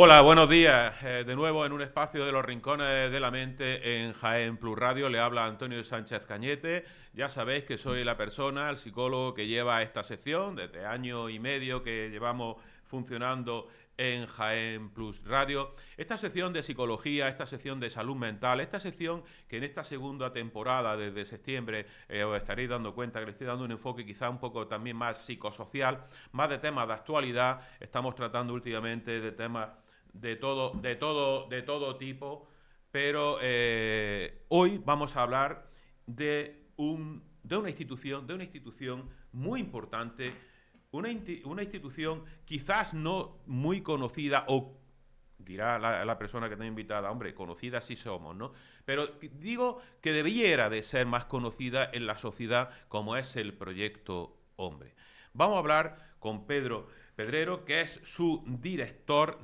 Hola, buenos días. De nuevo en un espacio de los rincones de la mente en Jaén Plus Radio. Le habla Antonio Sánchez Cañete. Ya sabéis que soy la persona, el psicólogo que lleva esta sección desde año y medio que llevamos funcionando en Jaén Plus Radio. Esta sección de psicología, esta sección de salud mental, esta sección que en esta segunda temporada desde septiembre os estaréis dando cuenta que le estoy dando un enfoque quizá un poco también más psicosocial, más de temas de actualidad. Estamos tratando últimamente de temas de todo tipo, pero hoy vamos a hablar de una institución muy importante, una institución quizás no muy conocida o dirá la persona que está invitada, hombre, conocida sí somos, ¿no? Pero digo que debiera de ser más conocida en la sociedad como es el proyecto Hombre. Vamos a hablar con Pedro Pedrero, que es su director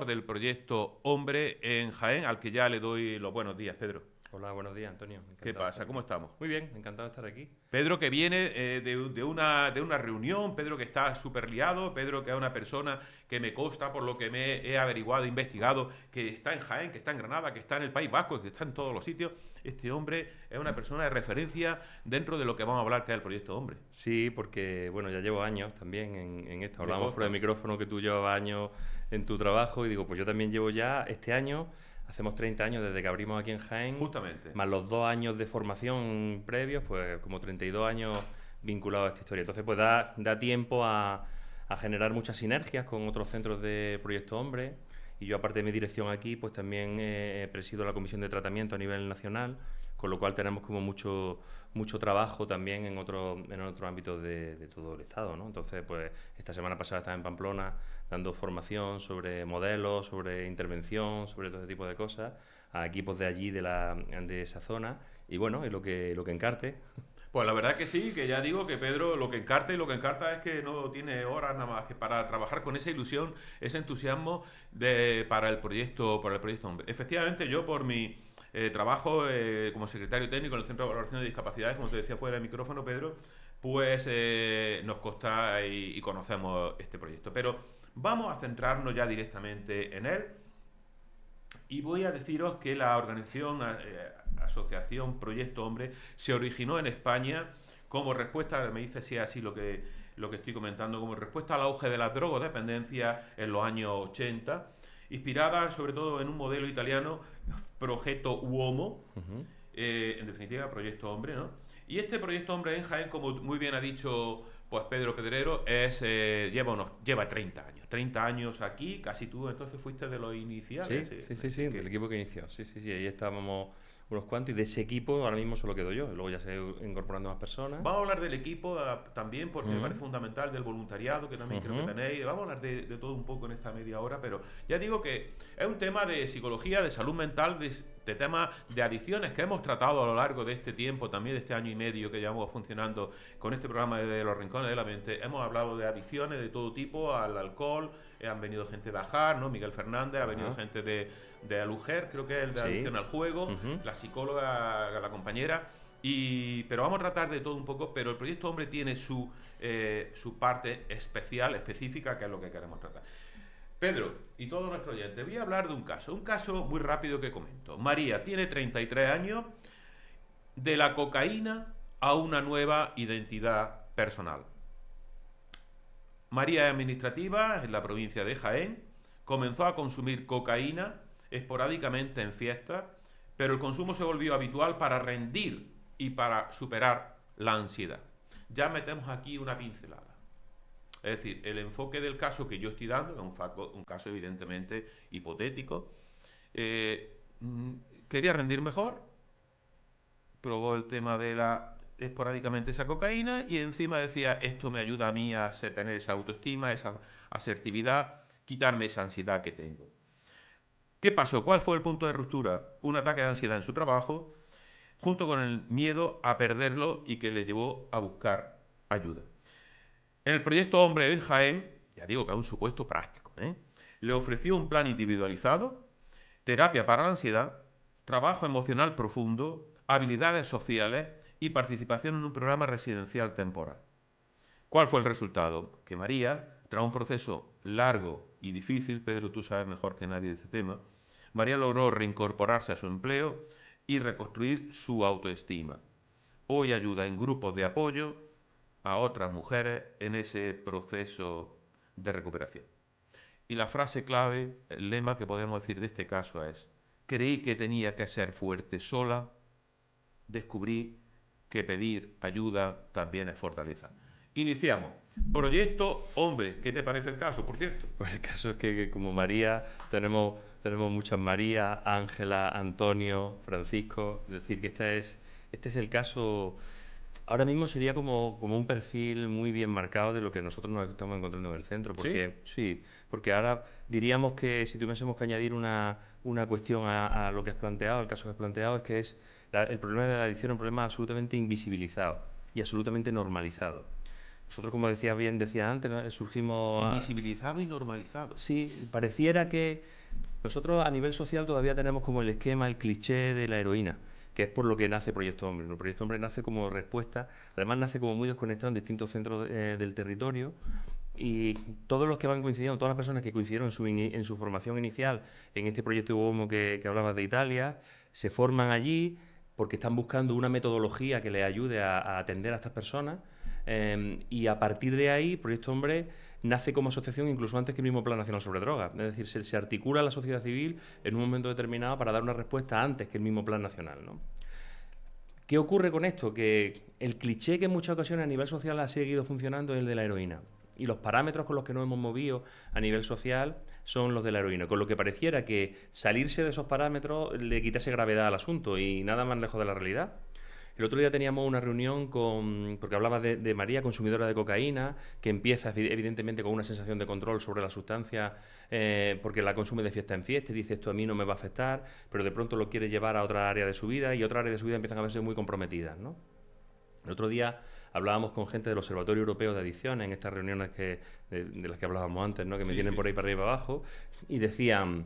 del proyecto Hombre en Jaén, al que ya le doy los buenos días, Pedro. Hola, buenos días, Antonio. ¿Qué Encantado de pasa? estar ¿Cómo aquí. estamos? Muy bien, encantado de estar aquí. Pedro que viene de una reunión, Pedro que está súper liado, Pedro que es una persona que me consta por lo que me he averiguado, investigado, que está en Jaén, que está en Granada, que está en el País Vasco, que está en todos los sitios. Este hombre es una persona de referencia dentro de lo que vamos a hablar, que es el proyecto Hombre. Sí, porque bueno, ya llevo años también en esto. Me Hablábamos fuera consta, de micrófono que tú llevabas años en tu trabajo y digo, pues yo también llevo ya este año, hacemos 30 años desde que abrimos aquí en Jaén, justamente. más los 2 años de formación previos, pues como 32 años vinculados a esta historia. Entonces, pues da tiempo a generar muchas sinergias con otros centros de Proyecto Hombre. Y yo, aparte de mi dirección aquí, pues también presido la comisión de tratamiento a nivel nacional, con lo cual tenemos como mucho trabajo también en otros ámbitos de todo el Estado, ¿no? Entonces, pues esta semana pasada estaba en Pamplona dando formación sobre modelos, sobre intervención, sobre todo ese tipo de cosas, a equipos de allí, de esa zona, y bueno, y lo que encarte. Pues la verdad que sí, que ya digo que Pedro lo que encarta y lo que encarta es que no tiene horas nada más que para trabajar con esa ilusión, ese entusiasmo para el proyecto Hombre. Efectivamente, yo por mi trabajo como secretario técnico en el Centro de Valoración de Discapacidades, como te decía fuera del micrófono, Pedro, pues nos consta y conocemos este proyecto. Pero vamos a centrarnos ya directamente en él y voy a deciros que la organización Asociación Proyecto Hombre se originó en España como respuesta, me dice si es así lo que estoy comentando, como respuesta al auge de las drogodependencias en los años 80, inspirada sobre todo en un modelo italiano, Progetto Uomo, Ujú. en definitiva, Proyecto Hombre, ¿no? Y este Proyecto Hombre en Jaén, como muy bien ha dicho pues Pedro Pedrero, lleva 30 años. 30 años aquí, casi tú entonces fuiste de los iniciales. Sí, Sí, sí, es sí, decir, sí, del que equipo que inició. Sí, sí, sí, ahí estábamos unos cuantos y de ese equipo ahora mismo solo quedo yo. Luego ya se incorporando más personas. vamos a hablar del equipo también, porque me Ujú, parece fundamental, del voluntariado, que también creo que ujú. tenéis. Vamos a hablar de todo un poco en esta media hora, pero ya digo que es un tema de psicología, de salud mental, de temas de adicciones que hemos tratado a lo largo de este tiempo, también de este año y medio que llevamos funcionando con este programa de Los Rincones de la Mente. Hemos hablado de adicciones de todo tipo, al alcohol, han venido gente de Ajar, ¿no? Miguel Fernández, ha venido Ajá. gente de Alujer, creo que es el de adicción Sí. al juego, Ujú. la psicóloga, la compañera. Pero vamos a tratar de todo un poco, pero el proyecto Hombre tiene su parte especial, específica, que es lo que queremos tratar. Pedro y todos nuestros oyentes, voy a hablar de un caso muy rápido que comento. María tiene 33 años, de la cocaína a una nueva identidad personal. María es administrativa en la provincia de Jaén, comenzó a consumir cocaína esporádicamente en fiestas, pero el consumo se volvió habitual para rendir y para superar la ansiedad. Ya metemos aquí una pincelada. Es decir, el enfoque del caso que yo estoy dando es un caso evidentemente hipotético. Eh, mm, Quería rendir mejor, probó el tema de la esporádicamente esa cocaína y encima decía, esto me ayuda a mí a tener esa autoestima, esa asertividad, quitarme esa ansiedad que tengo. ¿Qué pasó? ¿Cuál fue el punto de ruptura? Un ataque de ansiedad en su trabajo, junto con el miedo a perderlo y que le llevó a buscar ayuda. En el proyecto Hombre en Jaén, ya digo que es un supuesto práctico, le ofreció un plan individualizado, terapia para la ansiedad, trabajo emocional profundo, habilidades sociales y participación en un programa residencial temporal. ¿Cuál fue el resultado? Que María, tras un proceso largo y difícil, Pedro, tú sabes mejor que nadie de este tema, María logró reincorporarse a su empleo y reconstruir su autoestima. Hoy ayuda en grupos de apoyo a otras mujeres en ese proceso de recuperación. Y la frase clave, el lema que podemos decir de este caso es: creí que tenía que ser fuerte sola, descubrí que pedir ayuda también es fortaleza. Iniciamos. Proyecto Hombre. ¿Qué te parece el caso, por cierto? Pues el caso es que como María tenemos muchas María, Ángela, Antonio, Francisco. Es decir, que este es el caso. Ahora mismo sería como un perfil muy bien marcado de lo que nosotros nos estamos encontrando en el centro. Porque sí, porque ahora diríamos que si tuviésemos que añadir una cuestión a lo que has planteado, al caso que has planteado, es que el problema de la adicción es un problema absolutamente invisibilizado y absolutamente normalizado. Nosotros, como decía antes, ¿no? Surgimos... Invisibilizado y normalizado. Sí, pareciera que nosotros a nivel social todavía tenemos como el esquema, el cliché de la heroína, que es por lo que nace Proyecto Hombre. El Proyecto Hombre nace como respuesta, además nace como muy desconectado en distintos centros del territorio, y todos los que van coincidiendo, todas las personas que coincidieron en su formación inicial en este proyecto Homo que hablabas de Italia, se forman allí porque están buscando una metodología que les ayude a atender a estas personas, y a partir de ahí Proyecto Hombre nace como asociación incluso antes que el mismo Plan Nacional sobre Drogas. Es decir, se articula la sociedad civil en un momento determinado para dar una respuesta antes que el mismo Plan Nacional, ¿no? ¿Qué ocurre con esto? Que el cliché que en muchas ocasiones a nivel social ha seguido funcionando es el de la heroína. Y los parámetros con los que nos hemos movido a nivel social son los de la heroína. Con lo que pareciera que salirse de esos parámetros le quitase gravedad al asunto y nada más lejos de la realidad. El otro día teníamos una reunión porque hablabas de María, consumidora de cocaína, que empieza evidentemente con una sensación de control sobre la sustancia, porque la consume de fiesta en fiesta y dice: esto a mí no me va a afectar, pero de pronto lo quiere llevar a otra área de su vida y otra área de su vida empiezan a verse muy comprometidas, ¿no? El otro día hablábamos con gente del Observatorio Europeo de Adicciones, en estas reuniones de las que hablábamos antes, ¿no? Que me tienen por ahí para arriba y para abajo, y decían: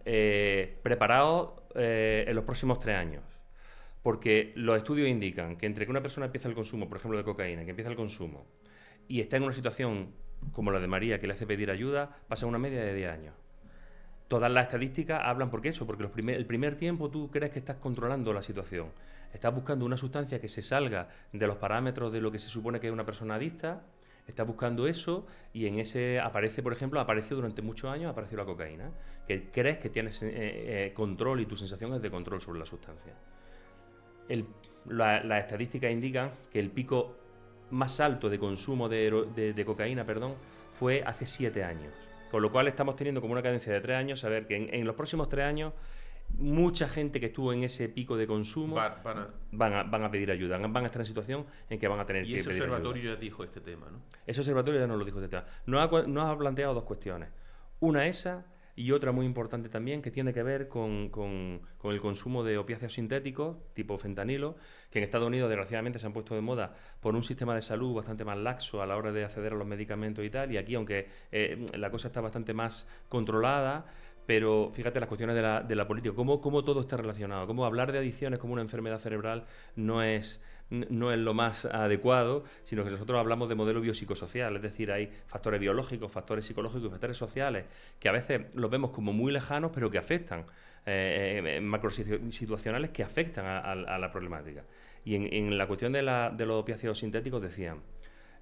preparaos en los próximos 3 años. Porque los estudios indican que entre que una persona empieza el consumo, por ejemplo, de cocaína, que empieza el consumo y está en una situación como la de María, que le hace pedir ayuda, pasa una media de 10 años. Todas las estadísticas hablan porque el primer tiempo tú crees que estás controlando la situación. Estás buscando una sustancia que se salga de los parámetros de lo que se supone que es una persona adicta, estás buscando eso y en ese aparece, por ejemplo, apareció durante muchos años, apareció la cocaína, que crees que tienes control y tu sensación es de control sobre la sustancia. Las estadísticas indican que el pico más alto de consumo de cocaína, fue hace 7 años. Con lo cual estamos teniendo como una cadencia de 3 años, saber que en los próximos 3 años mucha gente que estuvo en ese pico de consumo van a pedir ayuda, van a estar en situación en que van a tener que pedir ayuda. Y ese observatorio ya dijo este tema, ¿no? Ese observatorio ya nos lo dijo este tema. Nos ha planteado 2 cuestiones. Una esa, y otra muy importante también, que tiene que ver con el consumo de opiáceos sintéticos, tipo fentanilo, que en Estados Unidos desgraciadamente se han puesto de moda por un sistema de salud bastante más laxo a la hora de acceder a los medicamentos y tal, y aquí, aunque la cosa está bastante más controlada, pero fíjate las cuestiones de la política, cómo todo está relacionado, cómo hablar de adicciones como una enfermedad cerebral no es lo más adecuado, sino que nosotros hablamos de modelo biopsicosocial, es decir, hay factores biológicos, factores psicológicos y factores sociales que a veces los vemos como muy lejanos, pero que afectan, macrosituacionales que afectan a la problemática. Y en la cuestión de los opiáceos sintéticos decían: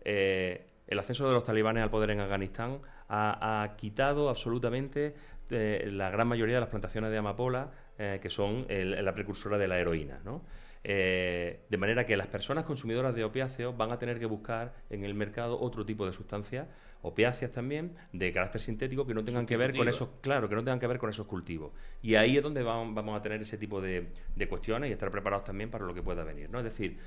el ascenso de los talibanes al poder en Afganistán ha quitado absolutamente la gran mayoría de las plantaciones de amapola, que son la precursora de la heroína, ¿no? De manera que las personas consumidoras de opiáceos van a tener que buscar en el mercado otro tipo de sustancias, opiáceas también, de carácter sintético, que no tengan que ver con esos, claro, que no tengan que ver con esos cultivos. Y ahí es donde vamos a tener ese tipo de cuestiones y estar preparados también para lo que pueda venir, ¿no? Es decir,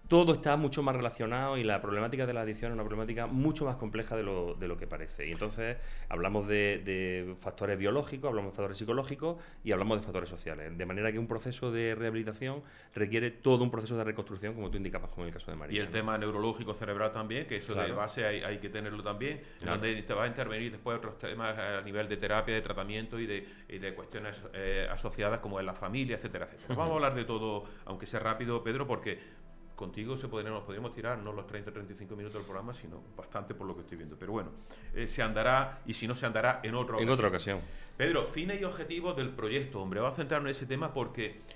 todo está mucho más relacionado y la problemática de la adicción es una problemática mucho más compleja de lo que parece. Y entonces hablamos de factores biológicos, hablamos de factores psicológicos y hablamos de factores sociales. De manera que un proceso de rehabilitación requiere todo un proceso de reconstrucción, como tú indicabas con el caso de María. Y el tema neurológico cerebral también, que eso de base hay que tenerlo también, donde te va a intervenir después otros temas a nivel de terapia, de tratamiento y de cuestiones asociadas como en la familia, etcétera, etcétera. Vamos a hablar de todo, aunque sea rápido, Pedro, porque contigo nos podríamos tirar no los 30 o 35 minutos del programa, sino bastante por lo que estoy viendo. Pero bueno, se andará, y si no se andará en otra ocasión. Pedro, fines y objetivos del proyecto Hombre. Vamos a centrarnos en ese tema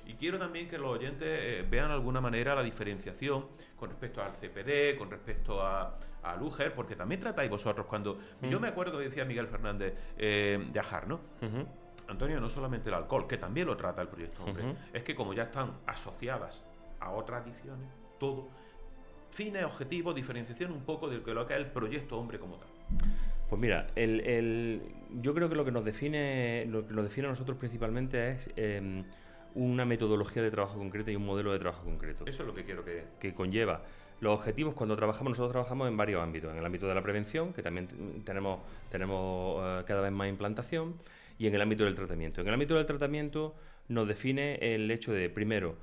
y quiero también que los oyentes vean de alguna manera la diferenciación con respecto al CPD, con respecto al UGER, porque también tratáis vosotros cuando... Yo me acuerdo que decía Miguel Fernández de Ajar, ¿no? Antonio, no solamente el alcohol, que también lo trata el proyecto Hombre, es que como ya están asociadas a otras adicciones, todo, fines, objetivos, diferenciación un poco de lo que es el proyecto Hombre como tal. Pues mira, yo creo que lo que nos define a nosotros principalmente es una metodología de trabajo concreta y un modelo de trabajo concreto. Eso es lo que quiero que conlleva. Los objetivos, nosotros trabajamos en varios ámbitos. En el ámbito de la prevención, que también tenemos cada vez más implantación, y en el ámbito del tratamiento. En el ámbito del tratamiento nos define el hecho de, primero,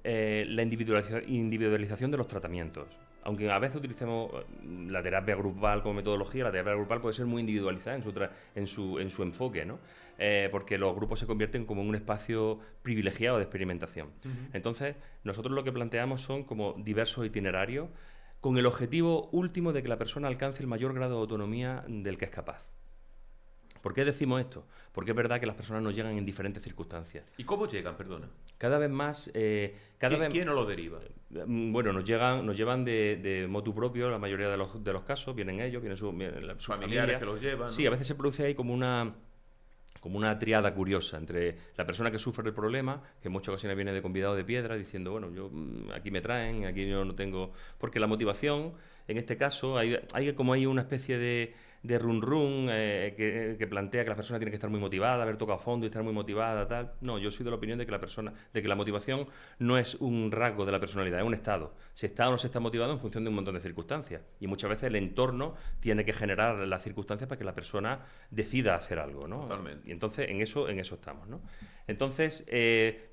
la individualización de los tratamientos. Aunque a veces utilicemos la terapia grupal como metodología, la terapia grupal puede ser muy individualizada en su enfoque, ¿no? Porque los grupos se convierten como en un espacio privilegiado de experimentación. Entonces, nosotros lo que planteamos son como diversos itinerarios con el objetivo último de que la persona alcance el mayor grado de autonomía del que es capaz. ¿Por qué decimos esto? Porque es verdad que las personas nos llegan en diferentes circunstancias. ¿Y cómo llegan, perdona? Cada vez más... ¿Quién nos lo deriva? Bueno, nos llevan de motu propio la mayoría de los casos, vienen ellos, vienen sus familiares familia. Que los llevan, ¿no? Sí, a veces se produce ahí como una triada curiosa entre la persona que sufre el problema, que en muchas ocasiones viene de convidado de piedra, diciendo, bueno, yo aquí me traen, aquí yo no tengo... Porque la motivación, en este caso, hay una especie de run que plantea que la persona tiene que estar muy motivada, haber tocado fondo y estar muy motivada, tal. No, yo soy de la opinión de que la motivación no es un rasgo de la personalidad, es un estado. Se está o no se está motivado en función de un montón de circunstancias. Y muchas veces el entorno tiene que generar las circunstancias para que la persona decida hacer algo, ¿no? Totalmente. Y entonces en eso estamos, ¿no? Entonces,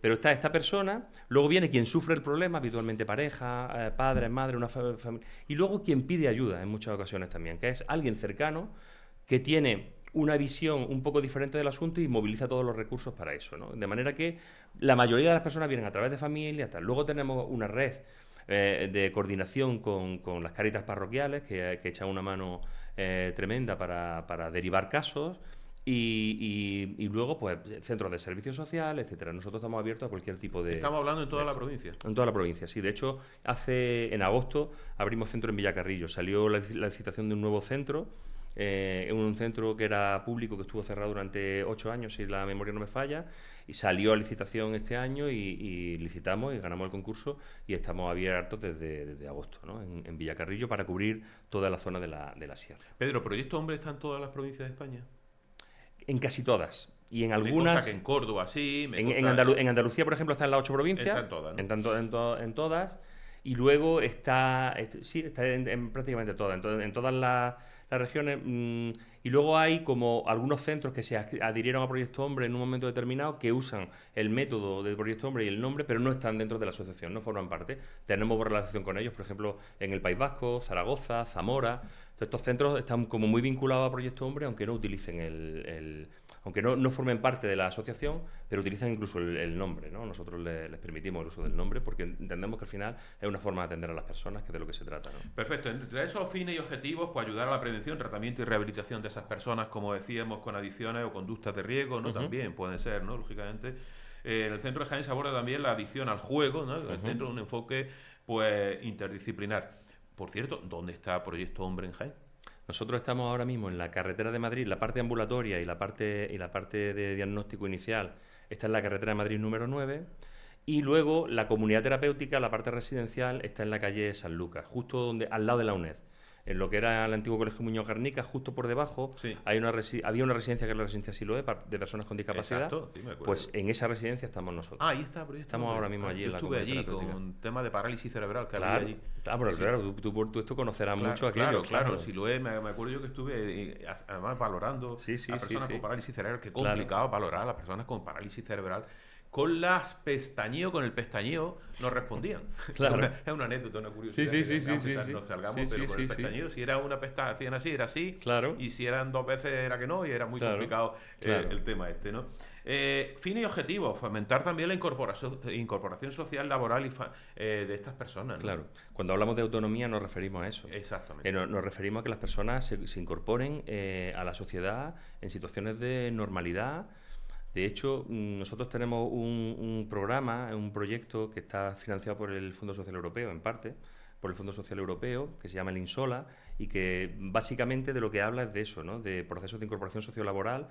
pero está esta persona, luego viene quien sufre el problema, habitualmente pareja, padres, madre, una familia, y luego quien pide ayuda en muchas ocasiones también, que es alguien cercano que tiene una visión un poco diferente del asunto y moviliza todos los recursos para eso, ¿no? De manera que la mayoría de las personas vienen a través de familia, tal. Luego tenemos una red de coordinación con las Cáritas parroquiales que echan una mano tremenda para derivar casos. Y luego, pues, centros de servicios sociales, etcétera. Nosotros estamos abiertos a cualquier tipo de... Estamos hablando en toda la provincia. En toda la provincia, sí. De hecho, en agosto abrimos centro en Villacarrillo. Salió la licitación de un nuevo centro, un centro que era público, que estuvo cerrado durante 8 años, si la memoria no me falla, y salió a licitación este año y licitamos y ganamos el concurso y estamos abiertos desde agosto, ¿no? En Villacarrillo, para cubrir toda la zona de la sierra. Pedro, ¿Proyecto Hombre está en todas las provincias de España? En casi todas. Y en algunas... Me consta que en Córdoba sí. En Andalucía, por ejemplo, está en las 8 provincias. Está en todas, ¿no? En todas. Y luego está en prácticamente todas. En todas las regiones. Y luego hay como algunos centros que se adhirieron a Proyecto Hombre en un momento determinado, que usan el método del Proyecto Hombre y el nombre, pero no están dentro de la asociación, no forman parte. Tenemos relación con ellos, por ejemplo, en el País Vasco, Zaragoza, Zamora. Estos centros están como muy vinculados a Proyecto Hombre, aunque no utilicen aunque no formen parte de la asociación, pero utilizan incluso el nombre, ¿no? Nosotros les permitimos el uso del nombre porque entendemos que al final es una forma de atender a las personas, que es de lo que se trata, ¿no? Perfecto. Entre esos fines y objetivos, pues ayudar a la prevención, tratamiento y rehabilitación de esas personas, como decíamos, con adicciones o conductas de riesgo, ¿no? También pueden ser, ¿no? Lógicamente. En el Centro de Jaén se aborda también la adicción al juego, ¿no? Dentro de un enfoque, pues, interdisciplinar. Por cierto, ¿dónde está Proyecto Hombre en Jaén? Nosotros estamos ahora mismo en la carretera de Madrid, la parte ambulatoria y la parte de diagnóstico inicial está en la carretera de Madrid número 9, y luego la comunidad terapéutica, la parte residencial, está en la calle San Lucas, justo al lado de la UNED. En lo que era el antiguo Colegio Muñoz Garnica, justo por debajo, sí, había una residencia, que es la residencia Siloé, de personas con discapacidad. Exacto, sí, me acuerdo. Pues en esa residencia estamos nosotros. Ah, ahí está. Estamos ahora mismo allí en la comunidad terapéutica. Estuve allí con tema de parálisis cerebral que había allí. Pero sí, claro, tú esto conocerás mucho aquello. Claro, Siloé, me acuerdo yo que estuve además valorando a personas con parálisis cerebral. Qué complicado valorar a las personas con parálisis cerebral. Con el pestañeo nos respondían. Claro. Es una anécdota, una curiosidad. Sí. Nos salgamos, pero con el pestañeo, si era una pestaña, hacían así, era así. Claro. Y si eran 2 veces, era que no, y era muy complicado el tema este, ¿no? Fines y objetivos, fomentar también la incorporación social, laboral de estas personas, ¿no? Claro, cuando hablamos de autonomía nos referimos a eso. Exactamente. Nos referimos a que las personas se incorporen a la sociedad en situaciones de normalidad. De hecho, nosotros tenemos un programa, un proyecto que está financiado por el Fondo Social Europeo, en parte, por el Fondo Social Europeo, que se llama el INSOLA, y que básicamente de lo que habla es de eso, ¿no? De procesos de incorporación sociolaboral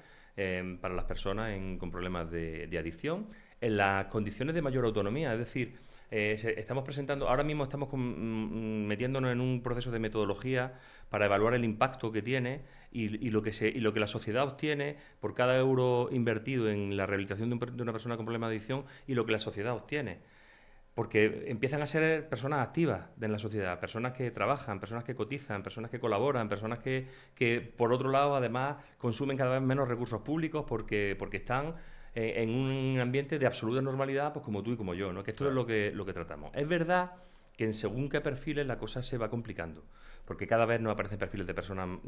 para las personas con problemas de adicción, en las condiciones de mayor autonomía. Es decir, estamos presentando, ahora mismo estamos metiéndonos en un proceso de metodología para evaluar el impacto que tiene y lo que la sociedad obtiene por cada euro invertido en la rehabilitación de una persona con problemas de adicción y lo que la sociedad obtiene. Porque empiezan a ser personas activas en la sociedad, personas que trabajan, personas que cotizan, personas que colaboran, personas que por otro lado, además, consumen cada vez menos recursos públicos porque están en un ambiente de absoluta normalidad, pues como tú y como yo, ¿no? Que esto Claro. es lo que tratamos. Es verdad que en según qué perfiles la cosa se va complicando, porque cada vez nos aparecen perfiles de personas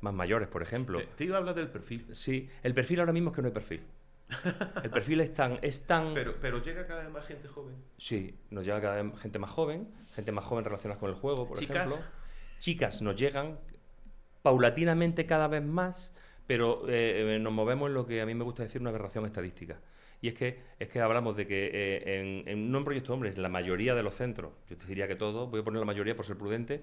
más mayores, por ejemplo. Te iba a hablar del perfil. Sí, el perfil ahora mismo es que no hay perfil. El perfil es tan... Pero llega cada vez más gente joven. Sí, nos llega cada vez gente más joven relacionada con el juego, por Chicas. ejemplo. Chicas nos llegan paulatinamente cada vez más, pero nos movemos en lo que a mí me gusta decir una aberración estadística. Y es que hablamos de que no en Proyecto Hombres, en la mayoría de los centros, yo te diría que todos, voy a poner la mayoría por ser prudente,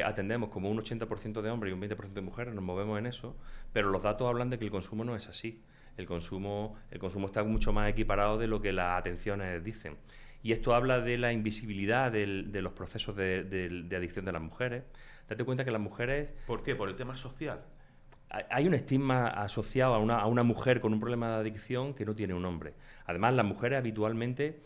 atendemos como un 80% de hombres y un 20% de mujeres, nos movemos en eso, pero los datos hablan de que el consumo no es así. El consumo está mucho más equiparado de lo que las atenciones dicen. Y esto habla de la invisibilidad de los procesos de adicción de las mujeres. Date cuenta que las mujeres... ¿Por qué? ¿Por el tema social? Hay un estigma asociado a una mujer con un problema de adicción que no tiene un hombre. Además, las mujeres habitualmente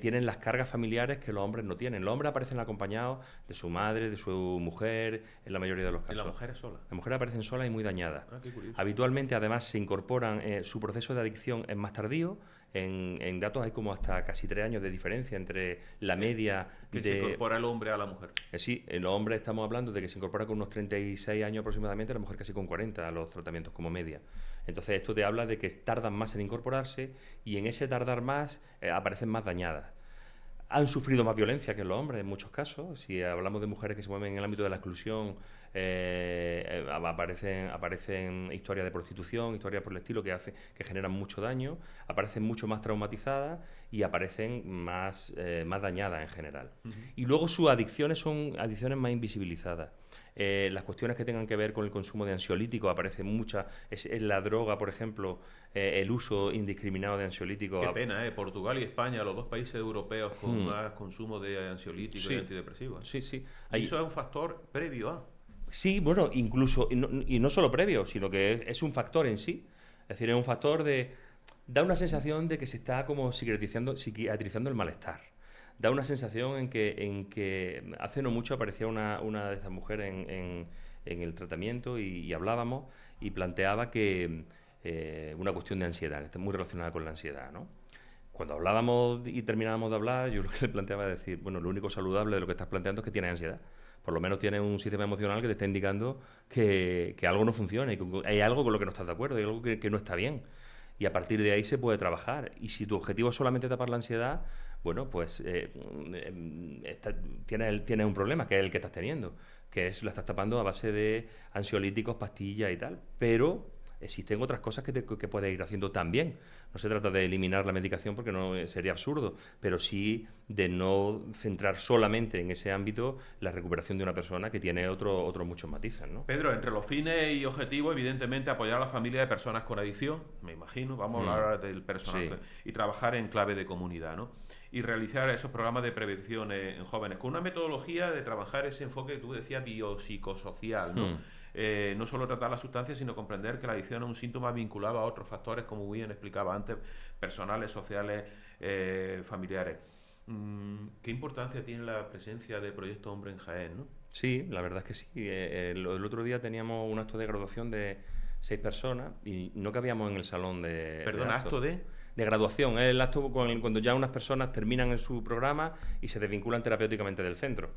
tienen las cargas familiares que los hombres no tienen. Los hombres aparecen acompañados de su madre, de su mujer, en la mayoría de los casos. ¿Y las mujeres solas? Las mujeres aparecen solas y muy dañadas. Ah, qué curioso. Habitualmente, además, se incorporan, su proceso de adicción es más tardío. En datos hay como hasta casi 3 años de diferencia entre la media que se incorpora el hombre a la mujer. Sí, en los hombres estamos hablando de que se incorpora con unos 36 años aproximadamente, la mujer casi con 40 a los tratamientos como media. Entonces esto te habla de que tardan más en incorporarse y en ese tardar más aparecen más dañadas. Han sufrido más violencia que los hombres en muchos casos. Si hablamos de mujeres que se mueven en el ámbito de la exclusión, aparecen historias de prostitución, historias por el estilo que generan mucho daño, aparecen mucho más traumatizadas y aparecen más dañadas en general. Y luego sus adicciones son adicciones más invisibilizadas. Las cuestiones que tengan que ver con el consumo de ansiolíticos aparecen muchas. Es la droga, por ejemplo, el uso indiscriminado de ansiolíticos. Qué pena, Portugal y España, los dos países europeos con más consumo de ansiolíticos y antidepresivos. Sí, sí. Y eso es un factor previo a... Sí, bueno, incluso, y no solo previo, sino que es un factor en sí. Es decir, es un factor da una sensación de que se está como psiquiatrizando el malestar. Da una sensación en que hace no mucho aparecía una de estas mujeres en el tratamiento y hablábamos y planteaba que una cuestión de ansiedad, que está muy relacionada con la ansiedad, ¿no? Cuando hablábamos y terminábamos de hablar, yo lo que le planteaba es decir, bueno, lo único saludable de lo que estás planteando es que tienes ansiedad. Por lo menos tienes un sistema emocional que te está indicando que algo no funciona y que hay algo con lo que no estás de acuerdo, hay algo que no está bien. Y a partir de ahí se puede trabajar. Y si tu objetivo es solamente tapar la ansiedad, bueno, pues tienes un problema, que es el que estás teniendo, que es lo estás tapando a base de ansiolíticos, pastillas y tal. Pero existen otras cosas que puedes ir haciendo también. No se trata de eliminar la medicación porque no sería absurdo, pero sí de no centrar solamente en ese ámbito la recuperación de una persona que tiene otros muchos matices, ¿no? Pedro, entre los fines y objetivos, evidentemente apoyar a la familia de personas con adicción, me imagino, vamos a hablar del personal, y trabajar en clave de comunidad, ¿no? Y realizar esos programas de prevención en jóvenes, con una metodología de trabajar ese enfoque que tú decías biopsicosocial, ¿no? No solo tratar la sustancia, sino comprender que la adicción es un síntoma vinculado a otros factores, como bien explicaba antes, personales, sociales, familiares. ¿Qué importancia tiene la presencia de Proyecto Hombre en Jaén, no? Sí, la verdad es que sí. El otro día teníamos un acto de graduación de 6 personas y no cabíamos en el salón de... Perdón, ¿acto de...? De graduación. Es el acto cuando ya unas personas terminan en su programa y se desvinculan terapéuticamente del centro.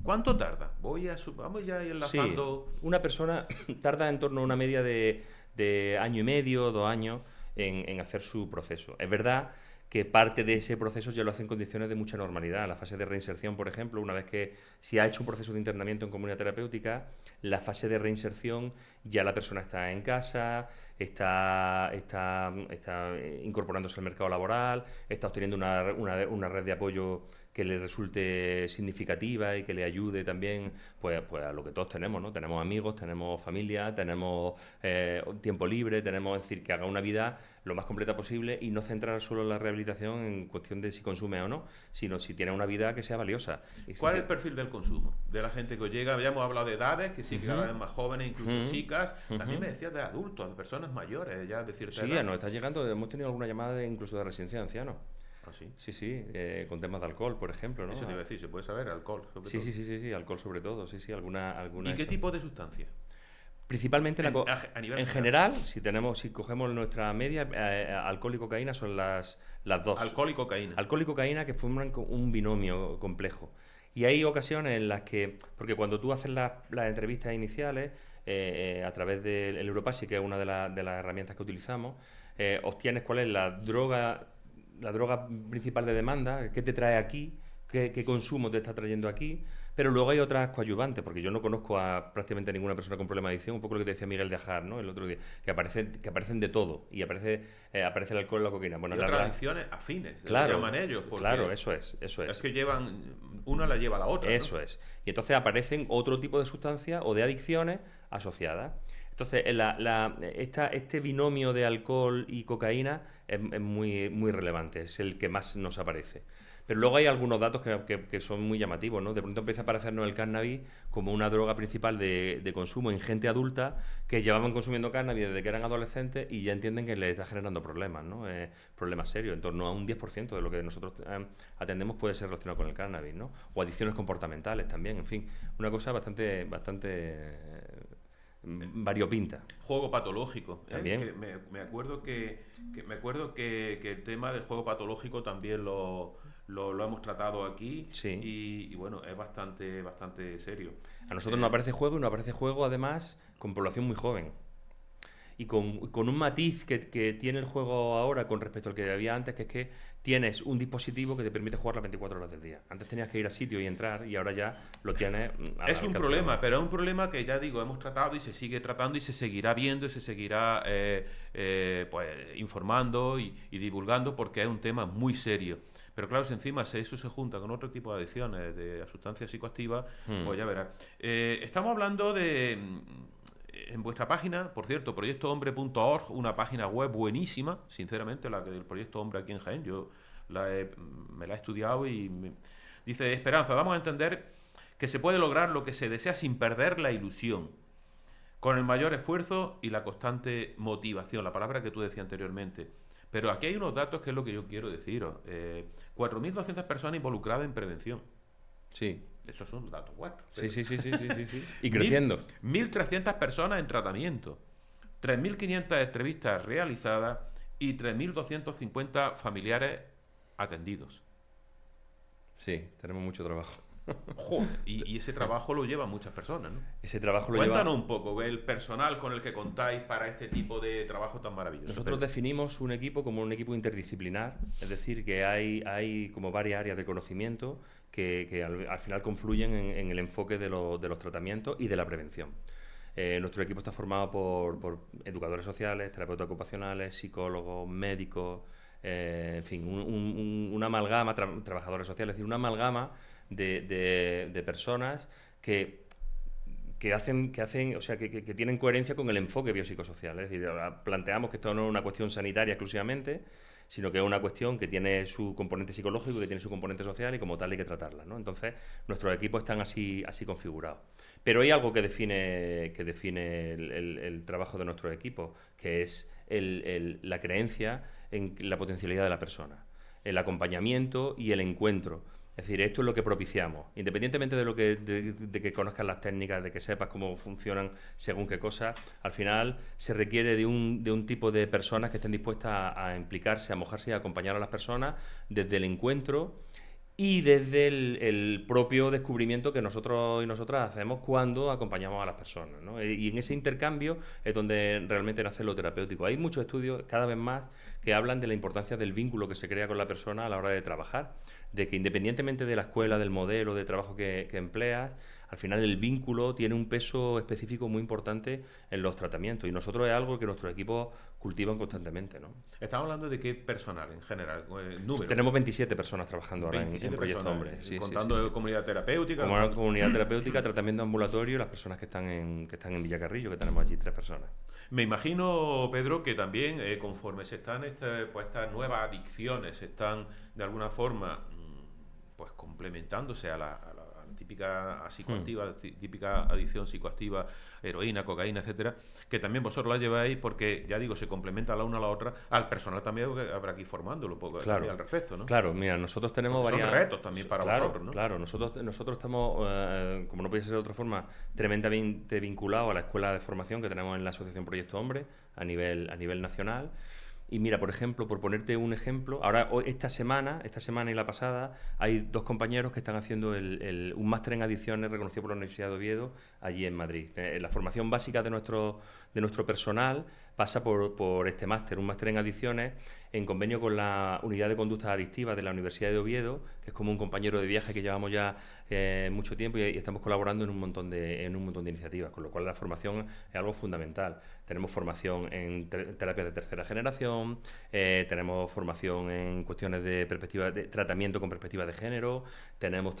¿Cuánto tarda? Vamos ya enlazando... Sí, una persona tarda en torno a una media de año y medio, 2 años, en hacer su proceso. Es verdad que parte de ese proceso ya lo hace en condiciones de mucha normalidad. La fase de reinserción, por ejemplo, una vez que si ha hecho un proceso de internamiento en comunidad terapéutica, la fase de reinserción ya la persona está en casa, está incorporándose al mercado laboral, está obteniendo una red de apoyo que le resulte significativa y que le ayude también pues a lo que todos tenemos, ¿no? Tenemos amigos, tenemos familia, tenemos tiempo libre, tenemos, es decir, que haga una vida lo más completa posible y no centrar solo la rehabilitación en cuestión de si consume o no, sino si tiene una vida que sea valiosa. ¿Cuál es el perfil del consumo? De la gente que os llega, ya hemos hablado de edades, que sí, que cada vez más jóvenes, incluso chicas, también me decías de adultos, de personas mayores, ya de cierta edad. Sí, nos está llegando, hemos tenido alguna llamada incluso de residencia de ancianos. ¿Ah, sí? Sí, con temas de alcohol, por ejemplo, ¿no? Eso te iba a decir, se puede saber, alcohol, sobre todo. Sí, alcohol sobre todo, alguna ¿Y qué tipo de sustancia? Principalmente a nivel en general, si cogemos nuestra media, alcohol y cocaína son las dos. Alcohol y cocaína. Alcohol y cocaína que forman un binomio complejo. Y hay ocasiones en las que, porque cuando tú haces las entrevistas iniciales, a través del Europass, que es una de las herramientas que utilizamos, obtienes cuál es la droga principal de demanda, qué te trae aquí, qué consumo te está trayendo aquí, pero luego hay otras coadyuvantes, porque yo no conozco a prácticamente ninguna persona con problema de adicción, un poco lo que te decía Miguel de Ajar, ¿no? El otro día, que aparecen de todo, y aparece el alcohol y la cocaína. Bueno, y otras adicciones afines, claro, llaman ellos. Claro, eso es. Es que una la lleva a la otra. Eso, ¿no? Es. Y entonces aparecen otro tipo de sustancias o de adicciones asociadas. Entonces, este binomio de alcohol y cocaína es muy, muy relevante, es el que más nos aparece. Pero luego hay algunos datos que son muy llamativos, ¿no? De pronto empieza a aparecernos el cannabis como una droga principal de consumo en gente adulta que llevaban consumiendo cannabis desde que eran adolescentes y ya entienden que les está generando problemas, ¿no? Problemas serios. En torno a un 10% de lo que nosotros atendemos puede ser relacionado con el cannabis, ¿no? O adicciones comportamentales también, en fin. Una cosa bastante variopinta. Juego patológico. También. Que me acuerdo que el tema del juego patológico también lo hemos tratado aquí. Sí. Y bueno, es bastante serio. A nosotros nos aparece juego y nos aparece juego además con población muy joven. Y con un matiz que tiene el juego ahora con respecto al que había antes, que es que tienes un dispositivo que te permite jugar las 24 horas del día. Antes tenías que ir a sitio y entrar, y ahora ya lo tienes. Es un problema, pero es un problema que ya digo, hemos tratado y se sigue tratando y se seguirá viendo y se seguirá pues, informando y divulgando, porque es un tema muy serio. Pero claro, si encima eso se junta con otro tipo de adicciones, de sustancias psicoactivas, pues ya verás. Estamos hablando de... En vuestra página, por cierto, proyectohombre.org, una página web buenísima, sinceramente, la del Proyecto Hombre aquí en Jaén, yo me la he estudiado y dice: Esperanza, damos a entender que se puede lograr lo que se desea sin perder la ilusión, con el mayor esfuerzo y la constante motivación, la palabra que tú decías anteriormente. Pero aquí hay unos datos que es lo que yo quiero deciros. 4.200 personas involucradas en prevención. Sí. Esos son datos buenos. Sí. Y creciendo. 1.300 personas en tratamiento, 3.500 entrevistas realizadas y 3.250 familiares atendidos. Sí, tenemos mucho trabajo. Joder, y ese trabajo lo llevan muchas personas, ¿no? Ese trabajo lo Cuéntanos un poco el personal con el que contáis para este tipo de trabajo tan maravilloso. Nosotros definimos un equipo como un equipo interdisciplinar, es decir, que hay como varias áreas de conocimiento que al final confluyen en el enfoque de los tratamientos y de la prevención. Nuestro equipo está formado por educadores sociales, terapeutas ocupacionales, psicólogos, médicos, en fin, una amalgama, trabajadores sociales, es decir, una amalgama de personas que tienen coherencia con el enfoque biopsicosocial. Es decir, planteamos que esto no es una cuestión sanitaria exclusivamente, sino que es una cuestión que tiene su componente psicológico, que tiene su componente social, y como tal hay que tratarla, ¿no? Entonces, nuestros equipos están así configurados. Pero hay algo que define el trabajo de nuestros equipos, que es la creencia en la potencialidad de la persona, el acompañamiento y el encuentro. Es decir, esto es lo que propiciamos, independientemente de que conozcas las técnicas, de que sepas cómo funcionan según qué cosas. Al final se requiere de un tipo de personas que estén dispuestas a implicarse, a mojarse y a acompañar a las personas desde el encuentro y desde el propio descubrimiento que nosotros y nosotras hacemos cuando acompañamos a las personas, ¿no? Y en ese intercambio es donde realmente nace lo terapéutico. Hay muchos estudios, cada vez más, que hablan de la importancia del vínculo que se crea con la persona a la hora de trabajar, de que independientemente de la escuela, del modelo de trabajo que empleas, al final el vínculo tiene un peso específico muy importante en los tratamientos, y nosotros es algo que nuestros equipos cultivan constantemente, ¿no? Estamos hablando de qué personal en general, número. Tenemos 27 personas trabajando ahora en 27 Proyecto personas, Hombre. Sí, sí, sí, contando sí. comunidad terapéutica. Como una comunidad terapéutica, tratamiento ambulatorio y las personas que están en Villacarrillo, que tenemos allí 3 personas. Me imagino, Pedro, que también conforme se están pues, estas nuevas adicciones, se están de alguna forma pues complementándose a la típica psicoactiva, típica adicción psicoactiva, heroína, cocaína, etcétera, que también vosotros la lleváis porque, ya digo, se complementa la una a la otra. Al personal también habrá que ir formándolo un poco Claro, al respecto, ¿no? claro, mira, nosotros tenemos Porque son varias... retos también para Claro, vosotros, ¿no? claro, nosotros estamos, como no puede ser de otra forma, tremendamente vinculados a la escuela de formación que tenemos en la Asociación Proyecto Hombre a nivel nacional. Y mira, por ejemplo, por ponerte un ejemplo, ahora esta semana y la pasada, hay 2 compañeros que están haciendo un máster en adicciones reconocido por la Universidad de Oviedo allí en Madrid. La formación básica de nuestro personal pasa por este máster, un máster en adicciones en convenio con la Unidad de Conductas Adictivas de la Universidad de Oviedo, que es como un compañero de viaje que llevamos ya mucho tiempo, y estamos colaborando en un montón de iniciativas, con lo cual la formación es algo fundamental. Tenemos formación en terapias de tercera generación, tenemos formación en cuestiones de perspectiva de tratamiento con perspectiva de género, tenemos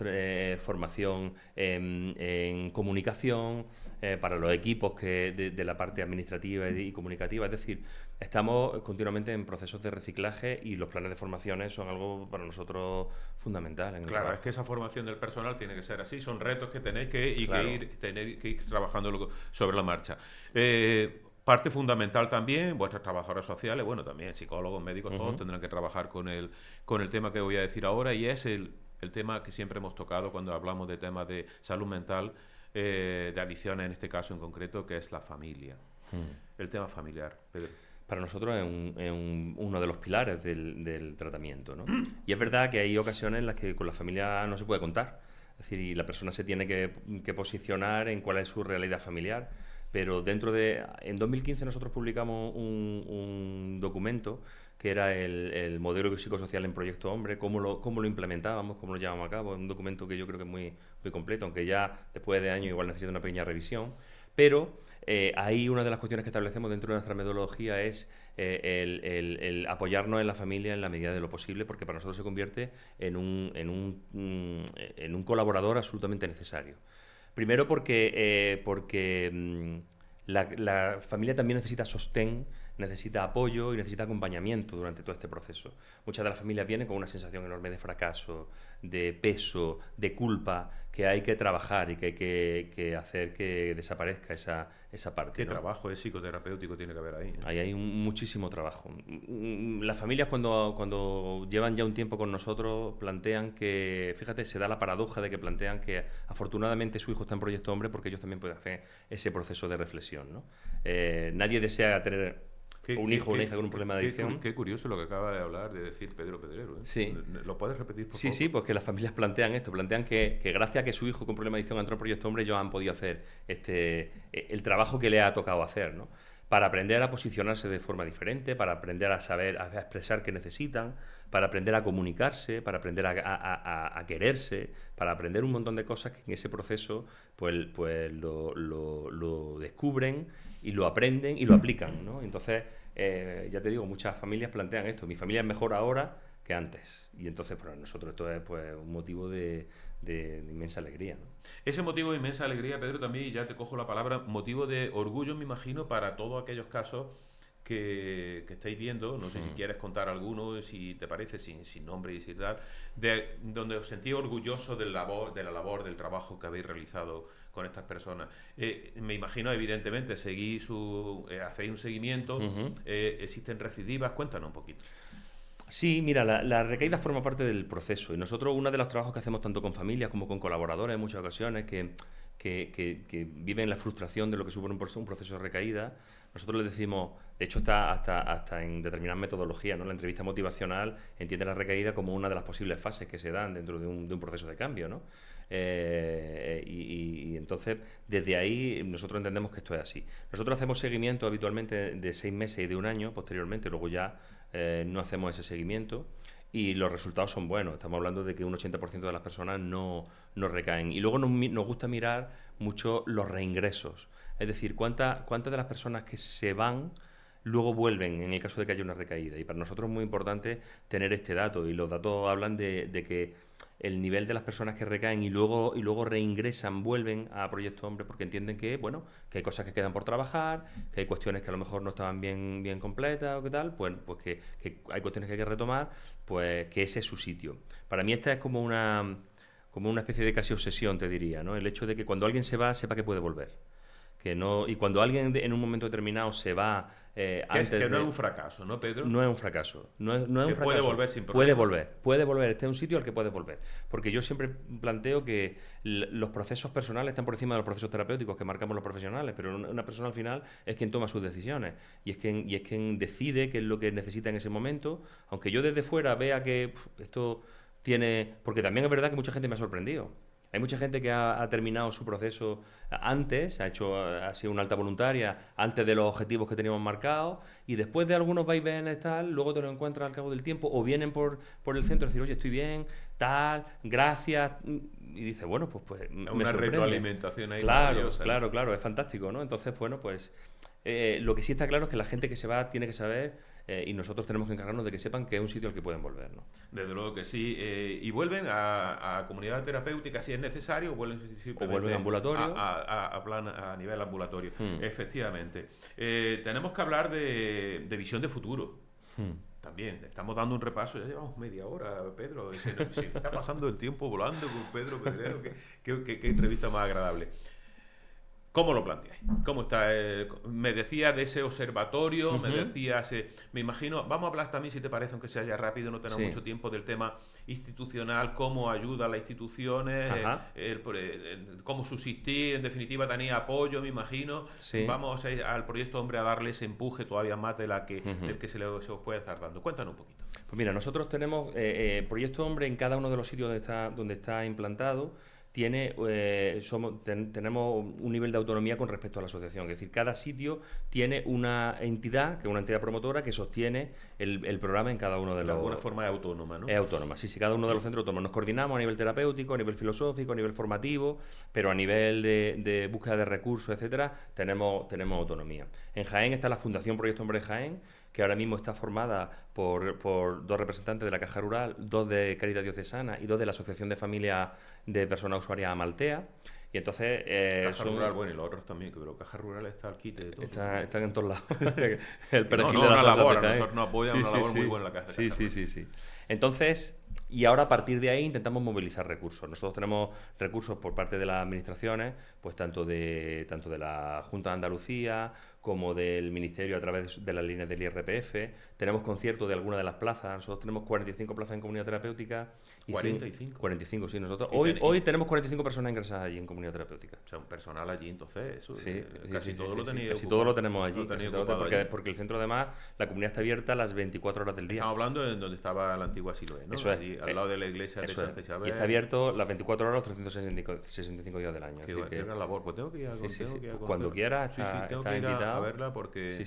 formación en comunicación para los equipos de la parte administrativa y comunicativa. Es decir, estamos continuamente en procesos de reciclaje, y los planes de formaciones son algo para nosotros fundamental en el Claro, trabajo. es que esa formación del personal tiene que ser así, son retos que tenéis que Claro. ir trabajando sobre la marcha. Parte fundamental también, vuestras trabajadoras sociales, bueno, también psicólogos, médicos, todos tendrán que trabajar con el tema que voy a decir ahora, y es el tema que siempre hemos tocado cuando hablamos de temas de salud mental, de adicciones en este caso en concreto, que es la familia. El tema familiar, Pedro. Para nosotros es uno de los pilares del tratamiento, ¿no? Y es verdad que hay ocasiones en las que con la familia no se puede contar. Es decir, y la persona se tiene que posicionar en cuál es su realidad familiar. Pero en 2015 nosotros publicamos un documento que era el modelo psicosocial en Proyecto Hombre, cómo lo implementábamos, cómo lo llevábamos a cabo. Es un documento que yo creo que es muy, muy completo, aunque ya después de años igual necesita una pequeña revisión. Pero ahí una de las cuestiones que establecemos dentro de nuestra metodología es el apoyarnos en la familia en la medida de lo posible, porque para nosotros se convierte en un colaborador absolutamente necesario. Primero porque la familia también necesita sostén, necesita apoyo y necesita acompañamiento durante todo este proceso. Muchas de las familias vienen con una sensación enorme de fracaso, de peso, de culpa, que hay que trabajar y que hay que hacer que desaparezca esa parte, ¿Qué ¿no? trabajo psicoterapéutico tiene que haber ahí? Ahí hay muchísimo trabajo. Las familias cuando llevan ya un tiempo con nosotros plantean que, fíjate, se da la paradoja de que plantean que afortunadamente su hijo está en Proyecto Hombre porque ellos también pueden hacer ese proceso de reflexión, ¿no? Nadie desea tener un hijo o una hija con un problema de adicción. Qué curioso lo que acaba de hablar, de decir Pedro Pedrero. Sí. ¿Lo puedes repetir, por Sí, favor? sí, pues que las familias plantean esto, plantean que gracias a que su hijo con problema de adicción entró en Proyecto Hombre, ellos han podido hacer el trabajo que le ha tocado hacer, ¿no? Para aprender a posicionarse de forma diferente, para aprender a saber, a expresar qué necesitan, para aprender a comunicarse, para aprender a quererse, para aprender un montón de cosas que en ese proceso pues lo descubren y lo aprenden y lo aplican, ¿no? Entonces, ya te digo, muchas familias plantean esto: mi familia es mejor ahora que antes. Y entonces para nosotros esto es pues un motivo de inmensa alegría, ¿no? Ese motivo de inmensa alegría, Pedro, también, ya te cojo la palabra, motivo de orgullo, me imagino, para todos aquellos casos que estáis viendo, no sé si quieres contar alguno, si te parece, sin nombre y sin tal, donde os sentís orgullosos de la labor, del trabajo que habéis realizado con estas personas. Me imagino, evidentemente, hacéis un seguimiento, existen recidivas, cuéntanos un poquito. Sí, mira, la recaída forma parte del proceso, y nosotros uno de los trabajos que hacemos tanto con familias como con colaboradores en muchas ocasiones que viven la frustración de lo que supone un proceso de recaída, Nosotros les decimos, de hecho está hasta en determinadas metodologías, ¿no? La entrevista motivacional entiende la recaída como una de las posibles fases que se dan dentro de un proceso de cambio, ¿no? Y entonces, desde ahí, nosotros entendemos que esto es así. Nosotros hacemos seguimiento habitualmente de 6 meses y de 1 año, posteriormente, luego ya no hacemos ese seguimiento. Y los resultados son buenos. Estamos hablando de que un 80% de las personas no recaen. Y luego nos gusta mirar mucho los reingresos. Es decir, cuántas de las personas que se van luego vuelven en el caso de que haya una recaída. Y para nosotros es muy importante tener este dato. Y los datos hablan de que el nivel de las personas que recaen y luego reingresan, vuelven a Proyecto Hombre, porque entienden que, bueno, que hay cosas que quedan por trabajar, que hay cuestiones que a lo mejor no estaban bien completas o qué tal, pues que hay cuestiones que hay que retomar, pues que ese es su sitio. Para mí esta es como una especie de casi obsesión, te diría, ¿no? El hecho de que cuando alguien se va, sepa que puede volver. Y cuando alguien en un momento determinado se va antes que no es un fracaso, ¿no, Pedro? No es un fracaso. No es un fracaso. Puede volver sin problema. Puede volver. Este es un sitio al que puede volver. Porque yo siempre planteo que los procesos personales están por encima de los procesos terapéuticos que marcamos los profesionales, pero una persona al final es quien toma sus decisiones y es quien decide qué es lo que necesita en ese momento, aunque yo desde fuera vea que esto tiene... Porque también es verdad que mucha gente me ha sorprendido. Hay mucha gente que ha terminado su proceso antes, ha sido una alta voluntaria, antes de los objetivos que teníamos marcados, y después de algunos vaivenes tal, luego te lo encuentras al cabo del tiempo, o vienen por el centro a decir, oye, estoy bien, tal, gracias, y dice, bueno, pues una retroalimentación ahí. Claro, es fantástico, ¿no? Entonces, bueno, pues lo que sí está claro es que la gente que se va tiene que saber, y nosotros tenemos que encargarnos de que sepan que es un sitio al que pueden volver, ¿no? Desde luego que sí. Y vuelven a comunidad terapéutica si es necesario, o vuelven simplemente ambulatorio. a nivel ambulatorio. Efectivamente. Tenemos que hablar de visión de futuro. También estamos dando un repaso, ya llevamos media hora, Pedro. Se está pasando el tiempo volando con Pedro Pedrero. Qué entrevista más agradable. ¿Cómo lo planteáis? ¿Cómo está? Me decías de ese observatorio, me decías, me imagino, vamos a hablar también, si te parece, aunque sea ya rápido, no tenemos mucho tiempo, del tema institucional, cómo ayuda a las instituciones, cómo subsistir, en definitiva tenía apoyo, me imagino. Sí. Vamos al Proyecto Hombre a darle ese empuje todavía más del que se os puede estar dando. Cuéntanos un poquito. Pues mira, nosotros tenemos Proyecto Hombre en cada uno de los sitios donde está implantado. Tenemos un nivel de autonomía con respecto a la asociación, es decir, cada sitio tiene una entidad, que es una entidad promotora, que sostiene el programa en cada uno de los... De alguna forma es autónoma, ¿no? Es autónoma, sí, cada uno de los centros autónomos. Nos coordinamos a nivel terapéutico, a nivel filosófico, a nivel formativo, pero a nivel de búsqueda de recursos, etcétera, tenemos autonomía. En Jaén está la Fundación Proyecto Hombre Jaén, que ahora mismo está formada por 2 representantes de la Caja Rural, 2 de Caridad Diocesana y 2 de la Asociación de Familias de Personas Usuarias Amaltea. Y entonces... Caja Rural, bueno, y los otros también, pero Caja Rural está al quite de todo. Están en todos lados. El perejil de la labor, nosotros nos apoyan, una labor muy buena en la Caja. Sí. Entonces... Y ahora a partir de ahí intentamos movilizar recursos. Nosotros tenemos recursos por parte de las administraciones, pues tanto de la Junta de Andalucía como del Ministerio a través de las líneas del IRPF. Tenemos conciertos de algunas de las plazas. Nosotros tenemos 45 plazas en comunidad terapéutica. Y 45. 45, sí. Nosotros hoy tenemos 45 personas ingresadas allí en comunidad terapéutica. O sea, un personal allí, entonces, eso. Casi todo lo tenéis. Casi todo lo tenemos allí. Porque el centro, además, la comunidad está abierta las 24 horas del día. Estamos hablando de donde estaba la antigua Siloé, ¿no? Eso es. Allí, al lado de la iglesia de Santa Isabel. Y está abierto las 24 horas, los 365 días del año. Qué gran labor. Pues tengo que ir a cuando quieras, tengo que ir invitado a verla porque...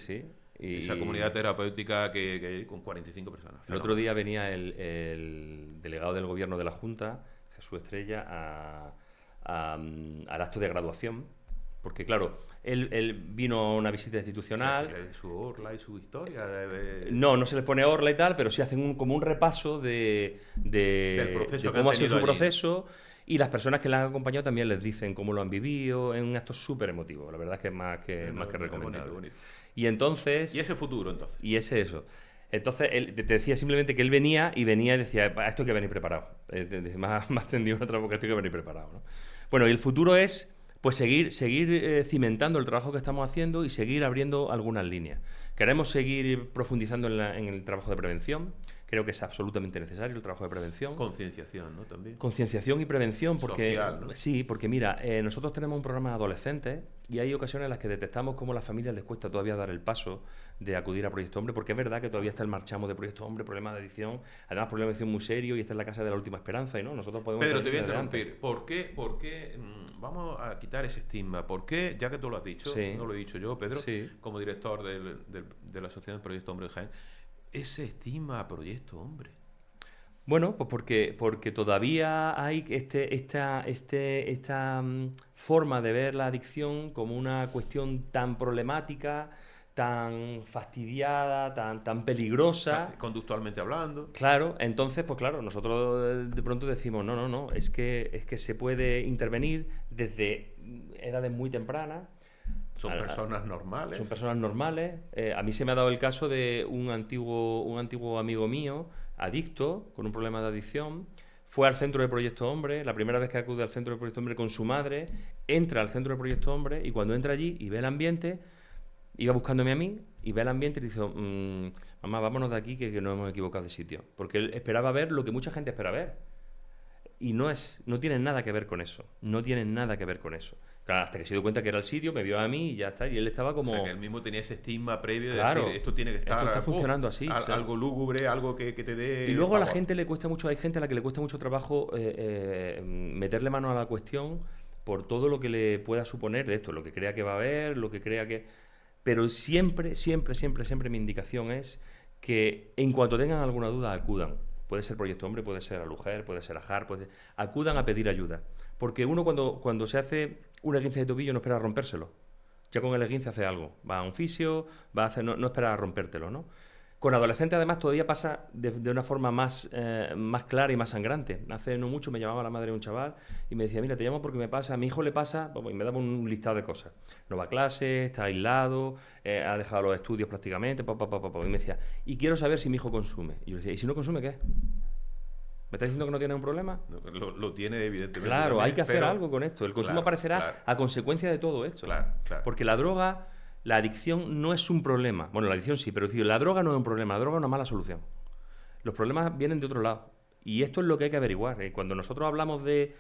Y esa comunidad terapéutica que hay con 45 personas. El otro día venía el delegado del gobierno de la Junta, Jesús Estrella, al acto de graduación, porque claro, él vino a una visita institucional. O sea, su orla y su historia. No se les pone orla y tal, pero sí hacen como un repaso del proceso, de cómo ha sido su proceso. Y las personas que la han acompañado también les dicen cómo lo han vivido. Es un acto súper emotivo, la verdad es que es más que recomendable. Bonito. Y entonces... ¿Y ese futuro, entonces? Y ese eso. Entonces, él te decía simplemente que él venía y decía, esto hay que venir preparado. Más tendido una otra boca, esto hay que venir preparado, ¿no? Bueno, y el futuro es pues seguir cimentando el trabajo que estamos haciendo y seguir abriendo algunas líneas. Queremos seguir profundizando en el trabajo de prevención. Creo que es absolutamente necesario el trabajo de prevención. Concienciación, ¿no? También. Concienciación y prevención, porque Social, ¿no? sí, porque mira, nosotros tenemos un programa de adolescentes y hay ocasiones en las que detectamos cómo a las familias les cuesta todavía dar el paso de acudir a Proyecto Hombre, porque es verdad que todavía está el marchamo de Proyecto Hombre, problemas de adicción, además problemas de adicción muy serios y esta es la casa de la última esperanza y no, nosotros podemos... Pedro, te voy a desde antes. interrumpir. ¿Por qué vamos a quitar ese estigma? ¿Por qué, ya que tú lo has dicho, Sí. no lo he dicho yo, Pedro, Sí. como director de la Asociación Proyecto Hombre de Jaén, ese estigma a Proyecto Hombre? Bueno, pues porque todavía hay esta forma de ver la adicción como una cuestión tan problemática, tan fastidiada, tan peligrosa. Conductualmente hablando. Claro, entonces, pues claro, nosotros de pronto decimos, no, es que se puede intervenir desde edades muy tempranas. Son personas normales. Son personas normales. A mí se me ha dado el caso de un antiguo amigo mío, adicto, con un problema de adicción. Fue al centro de Proyecto Hombre, la primera vez que acude al centro de Proyecto Hombre con su madre, entra al centro de Proyecto Hombre y cuando entra allí y ve el ambiente, iba buscándome a mí y ve el ambiente y dice, mamá, vámonos de aquí que nos hemos equivocado de sitio. Porque él esperaba ver lo que mucha gente espera ver. Y no tienen nada que ver con eso. No tienen nada que ver con eso. Claro, hasta que se dio cuenta que era el sitio, me vio a mí y ya está. Y él estaba como... O sea, que él mismo tenía ese estigma previo de Claro, decir, esto tiene que estar... esto está funcionando así. Algo lúgubre, algo que te dé... Y luego a la power. gente le cuesta mucho, hay gente a la que le cuesta mucho trabajo meterle mano a la cuestión por todo lo que le pueda suponer de esto, lo que crea que va a haber, lo que crea que... Pero siempre mi indicación es que en cuanto tengan alguna duda, acudan. Puede ser Proyecto Hombre, puede ser Alujer, puede ser Ajar, acudan a pedir ayuda. Porque uno cuando se hace un esguince de tobillo no espera a rompérselo. Ya con el esguince hace algo. Va a un fisio, no espera a rompértelo, ¿no? Con adolescentes además todavía pasa de una forma más clara y más sangrante. Hace no mucho me llamaba la madre de un chaval y me decía, mira, te llamo porque me pasa, a mi hijo le pasa, y me daba un listado de cosas. No va a clase, está aislado, ha dejado los estudios prácticamente, y me decía, y quiero saber si mi hijo consume. Y yo le decía, ¿y si no consume qué? ¿Me estás diciendo que no tiene un problema? Lo tiene evidentemente. Claro, también, hay que hacer algo con esto. El consumo aparecerá a consecuencia de todo esto. Claro. Porque la droga, la adicción no es un problema. Bueno, la adicción sí, pero la droga no es un problema, la droga es una mala solución. Los problemas vienen de otro lado. Y esto es lo que hay que averiguar. Cuando nosotros hablamos de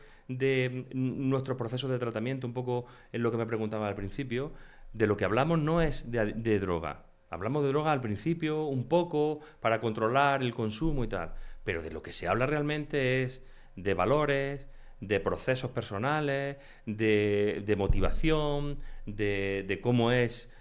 nuestros procesos de tratamiento, un poco en lo que me preguntaba al principio, de lo que hablamos no es de droga. Hablamos de droga al principio, un poco, para controlar el consumo y tal. Pero de lo que se habla realmente es de valores, de procesos personales, de motivación, de cómo es,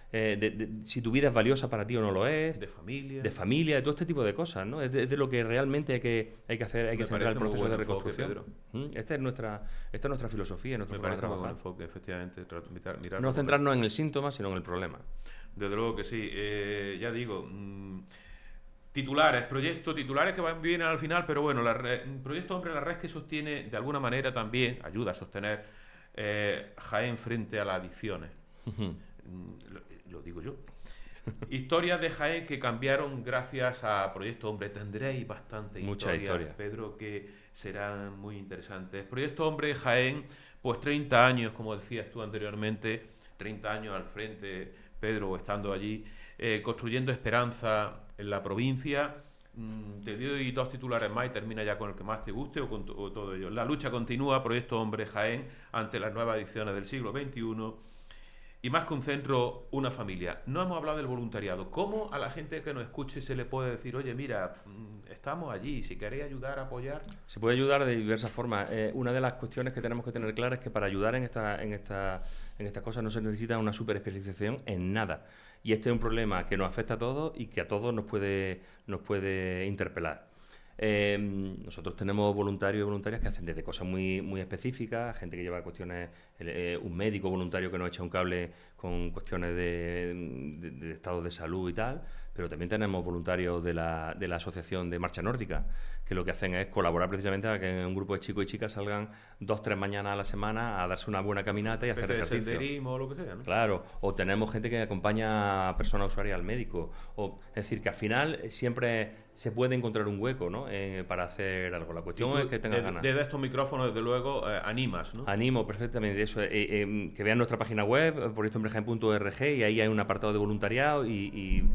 si tu vida es valiosa para ti o no lo es. De familia. De familia, de todo este tipo de cosas, ¿no? Es de lo que realmente hay que hacer, hay que centrar el proceso de reconstrucción. Esta es nuestra filosofía, nuestra forma de trabajar. Me parece un buen enfoque, efectivamente. No centrarnos en el síntoma, sino en el problema. Desde luego que sí. Ya digo... titulares que vienen al final, pero bueno, Proyecto Hombre, la red que sostiene de alguna manera también, ayuda a sostener Jaén frente a las adicciones. Lo digo yo. Historias de Jaén que cambiaron gracias a Proyecto Hombre. Tendréis bastantes historias, Pedro, que serán muy interesantes. Proyecto Hombre Jaén, pues 30 años, como decías tú anteriormente, 30 años al frente, Pedro, estando allí, construyendo esperanza en la provincia. Te doy dos titulares más y termina ya con el que más te guste o todo ello. La lucha continúa, Proyecto Hombre Jaén, ante las nuevas adicciones del siglo XXI. Y más que un centro, una familia. No hemos hablado del voluntariado. ¿Cómo a la gente que nos escuche se le puede decir, oye, mira, estamos allí, si queréis ayudar, apoyar? Se puede ayudar de diversas formas. Una de las cuestiones que tenemos que tener clara es que para ayudar en estas cosas no se necesita una superespecialización en nada. Y este es un problema que nos afecta a todos y que a todos nos puede interpelar. Nosotros tenemos voluntarios y voluntarias que hacen desde cosas muy, muy específicas, gente que lleva cuestiones, un médico voluntario que nos echa un cable con cuestiones de estado de salud y tal, pero también tenemos voluntarios de la Asociación de Marcha Nórdica, que lo que hacen es colaborar precisamente a que un grupo de chicos y chicas salgan 2-3 mañanas a la semana a darse una buena caminata y hacer ejercicio. Senderismo o lo que sea, ¿no? Claro, o tenemos gente que acompaña a personas usuarias al médico. Es decir, que al final siempre se puede encontrar un hueco, ¿no? Para hacer algo. La cuestión es que tengas ganas. Desde estos micrófonos, desde luego, animas, ¿no? Animo perfectamente eso. Que vean nuestra página web, proyectohombrejaen.org, y ahí hay un apartado de voluntariado y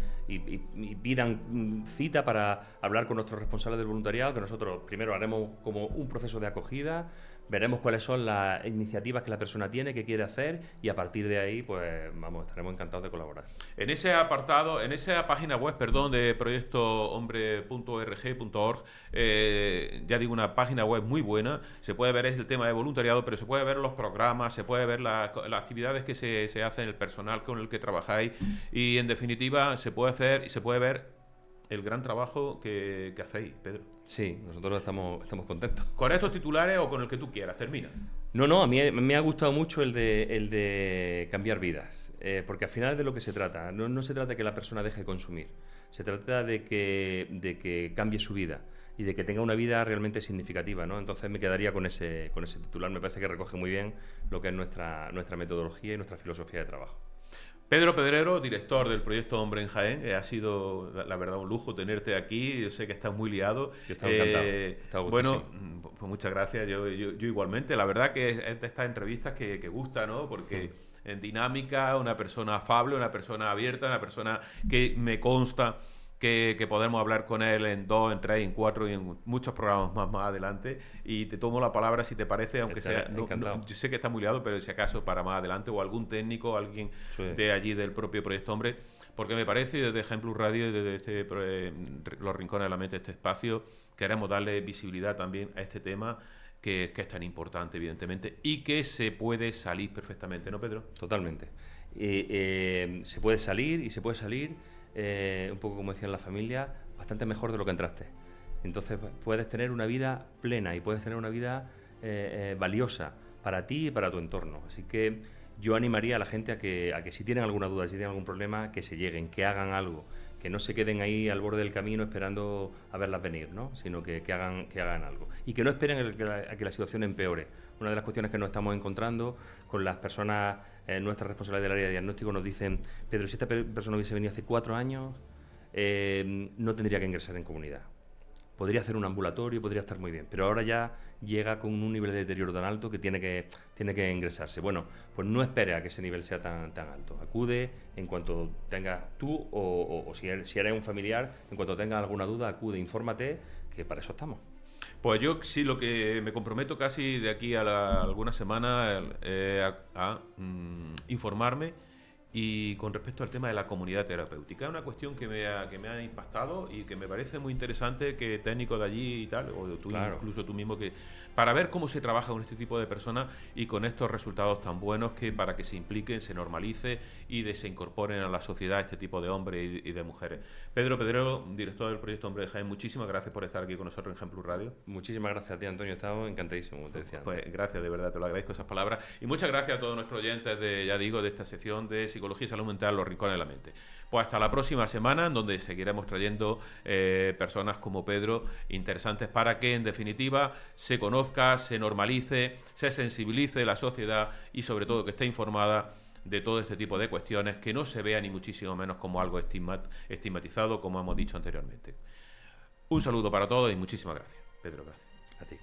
pidan cita para hablar con nuestros responsables del voluntariado, que nosotros primero haremos como un proceso de acogida, veremos cuáles son las iniciativas que la persona tiene, que quiere hacer, y a partir de ahí, pues vamos, estaremos encantados de colaborar. En ese apartado, en esa página web, perdón, de proyectohombre.org.org, ya digo, una página web muy buena, se puede ver el tema de voluntariado, pero se puede ver los programas, se puede ver las actividades que se hacen, el personal con el que trabajáis, y en definitiva se puede hacer y se puede ver el gran trabajo que hacéis, Pedro. Sí, nosotros estamos contentos. ¿Con estos titulares o con el que tú quieras? Termina. No, a mí me ha gustado mucho el de cambiar vidas, porque al final de lo que se trata, no se trata de que la persona deje de consumir, se trata de que cambie su vida y de que tenga una vida realmente significativa, ¿no? Entonces me quedaría con ese titular, me parece que recoge muy bien lo que es nuestra metodología y nuestra filosofía de trabajo. Pedro Pedrero, director del Proyecto Hombre en Jaén, ha sido la verdad un lujo tenerte aquí. Yo sé que estás muy liado. Yo estaba encantado. Bueno, pues muchas gracias. Yo igualmente. La verdad que es de estas entrevistas que gusta, ¿no? Porque en dinámica, una persona afable, una persona abierta, una persona que me consta que podemos hablar con él en 2, en 3, en 4 y en muchos programas más adelante. Y te tomo la palabra si te parece, aunque sea... yo sé que está muy liado, pero si acaso para más adelante, o algún técnico, alguien de allí del propio Proyecto Hombre, porque me parece, desde Ejemplo Radio y desde Los Rincones de la Mente, este espacio, queremos darle visibilidad también a este tema que es tan importante, evidentemente, y que se puede salir perfectamente, ¿no, Pedro? Totalmente. Se puede salir y se puede salir... un poco como decía en la familia, bastante mejor de lo que entraste. Entonces puedes tener una vida plena y puedes tener una vida valiosa para ti y para tu entorno. Así que yo animaría a la gente a que si tienen alguna duda, si tienen algún problema, que se lleguen, que hagan algo, que no se queden ahí al borde del camino esperando a verlas venir, ¿no? Sino que hagan algo. Y que no esperen a que la situación empeore. Una de las cuestiones que nos estamos encontrando con las personas, nuestras responsables del área de diagnóstico, nos dicen: Pedro, si esta persona hubiese venido hace 4 años, no tendría que ingresar en comunidad. Podría hacer un ambulatorio, podría estar muy bien, pero ahora ya llega con un nivel de deterioro tan alto que tiene que ingresarse. Bueno, pues no espere a que ese nivel sea tan alto. Acude en cuanto tengas tú o si eres un familiar, en cuanto tengas alguna duda, acude, infórmate, que para eso estamos. Pues yo sí, lo que me comprometo casi de aquí a algunas semanas a informarme. Y con respecto al tema de la comunidad terapéutica, es una cuestión que me ha impactado y que me parece muy interesante que técnicos de allí y tal, o tú, claro, incluso tú mismo, para ver cómo se trabaja con este tipo de personas y con estos resultados tan buenos, para que se impliquen, se normalice y se incorporen a la sociedad este tipo de hombres y de mujeres. Pedro Pedrero, director del Proyecto Hombre de Jaén, muchísimas gracias por estar aquí con nosotros en Ejemplo Radio. Muchísimas gracias a ti, Antonio, he estado encantadísimo, como te decía. Pues gracias, de verdad, te lo agradezco esas palabras. Y muchas gracias a todos nuestros oyentes de esta sección de Psicología y Salud Mental, Los Rincones de la Mente. Pues hasta la próxima semana, en donde seguiremos trayendo personas como Pedro, interesantes, para que en definitiva se conozca, se normalice, se sensibilice la sociedad y sobre todo que esté informada de todo este tipo de cuestiones, que no se vea ni muchísimo menos como algo estigmatizado, como hemos dicho anteriormente. Un saludo para todos y muchísimas gracias. Pedro, gracias. A ti.